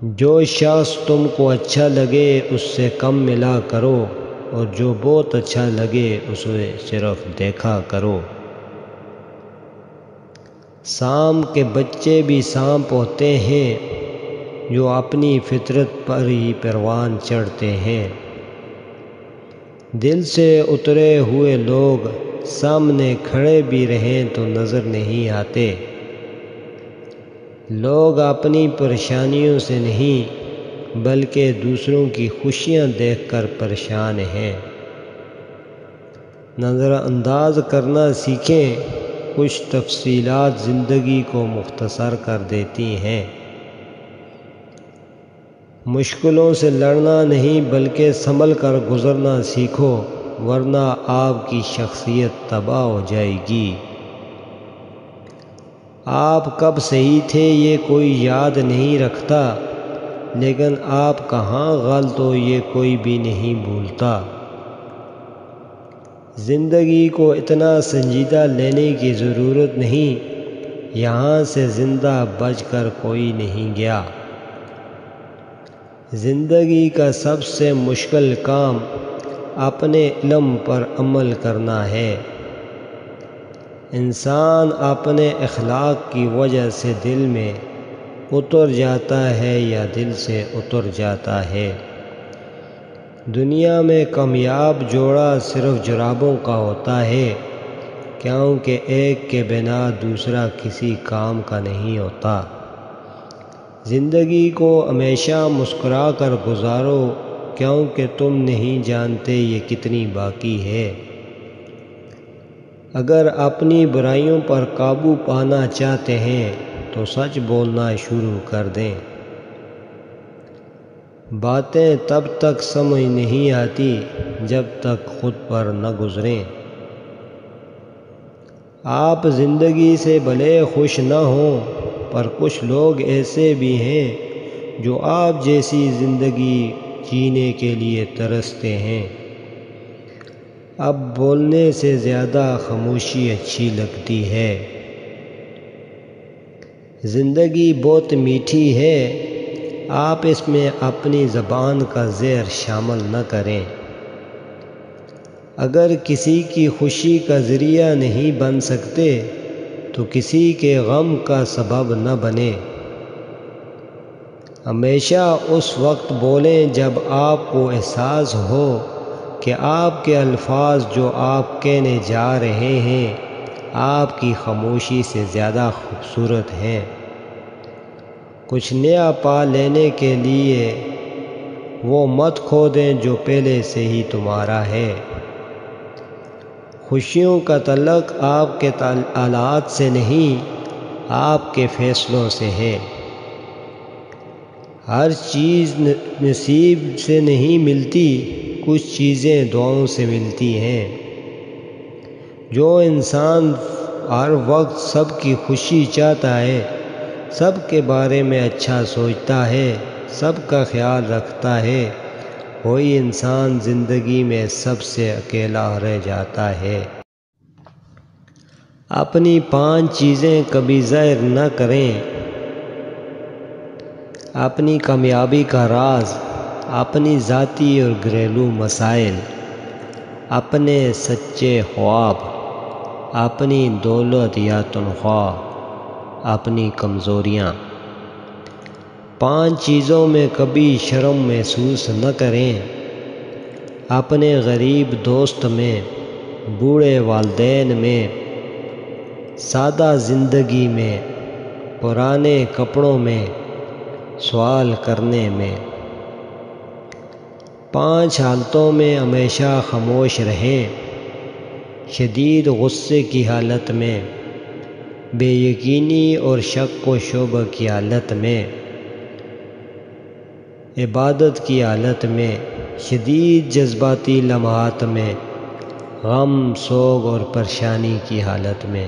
جو شخص تم کو اچھا لگے اس سے کم ملا کرو، اور جو بہت اچھا لگے اسے صرف دیکھا کرو۔ سانپ کے بچے بھی سانپ ہوتے ہیں جو اپنی فطرت پر ہی پروان چڑھتے ہیں۔ دل سے اترے ہوئے لوگ سامنے کھڑے بھی رہیں تو نظر نہیں آتے۔ لوگ اپنی پریشانیوں سے نہیں بلکہ دوسروں کی خوشیاں دیکھ کر پریشان ہیں۔ نظر انداز کرنا سیکھیں، کچھ تفصیلات زندگی کو مختصر کر دیتی ہیں۔ مشکلوں سے لڑنا نہیں بلکہ سنبھل کر گزرنا سیکھو، ورنہ آپ کی شخصیت تباہ ہو جائے گی۔ آپ کب صحیح تھے یہ کوئی یاد نہیں رکھتا، لیکن آپ کہاں غلط ہو یہ کوئی بھی نہیں بھولتا۔ زندگی کو اتنا سنجیدہ لینے کی ضرورت نہیں، یہاں سے زندہ بچ کر کوئی نہیں گیا۔ زندگی کا سب سے مشکل کام اپنے علم پر عمل کرنا ہے۔ انسان اپنے اخلاق کی وجہ سے دل میں اتر جاتا ہے یا دل سے اتر جاتا ہے۔ دنیا میں کامیاب جوڑا صرف جرابوں کا ہوتا ہے، کیونکہ ایک کے بنا دوسرا کسی کام کا نہیں ہوتا۔ زندگی کو ہمیشہ مسکرا کر گزارو، کیونکہ تم نہیں جانتے یہ کتنی باقی ہے۔ اگر اپنی برائیوں پر قابو پانا چاہتے ہیں تو سچ بولنا شروع کر دیں۔ باتیں تب تک سمجھ نہیں آتی جب تک خود پر نہ گزریں۔ آپ زندگی سے بھلے خوش نہ ہوں، پر کچھ لوگ ایسے بھی ہیں جو آپ جیسی زندگی جینے کے لیے ترستے ہیں۔ اب بولنے سے زیادہ خاموشی اچھی لگتی ہے۔ زندگی بہت میٹھی ہے، آپ اس میں اپنی زبان کا زہر شامل نہ کریں۔ اگر کسی کی خوشی کا ذریعہ نہیں بن سکتے تو کسی کے غم کا سبب نہ بنیں۔ ہمیشہ اس وقت بولیں جب آپ کو احساس ہو کہ آپ کے الفاظ جو آپ کہنے جا رہے ہیں آپ کی خاموشی سے زیادہ خوبصورت ہیں۔ کچھ نیا پا لینے کے لیے وہ مت کھو دیں جو پہلے سے ہی تمہارا ہے۔ خوشیوں کا تعلق آپ کے حالات سے نہیں، آپ کے فیصلوں سے ہے۔ ہر چیز نصیب سے نہیں ملتی، کچھ چیزیں دعاؤں سے ملتی ہیں۔ جو انسان ہر وقت سب کی خوشی چاہتا ہے، سب کے بارے میں اچھا سوچتا ہے، سب کا خیال رکھتا ہے، وہی انسان زندگی میں سب سے اکیلا رہ جاتا ہے۔ اپنی 5 چیزیں کبھی ظاہر نہ کریں۔ اپنی کامیابی کا راز، اپنی ذاتی اور گھریلو مسائل، اپنے سچے خواب، اپنی دولت یا تنخواہ، اپنی کمزوریاں۔ 5 چیزوں میں کبھی شرم محسوس نہ کریں۔ اپنے غریب دوست میں، بوڑھے والدین میں، سادہ زندگی میں، پرانے کپڑوں میں، سوال کرنے میں۔ 5 حالتوں میں ہمیشہ خاموش رہیں۔ شدید غصے کی حالت میں، بے یقینی اور شک و شبہ کی حالت میں، عبادت کی حالت میں، شدید جذباتی لمحات میں، غم، سوگ اور پریشانی کی حالت میں۔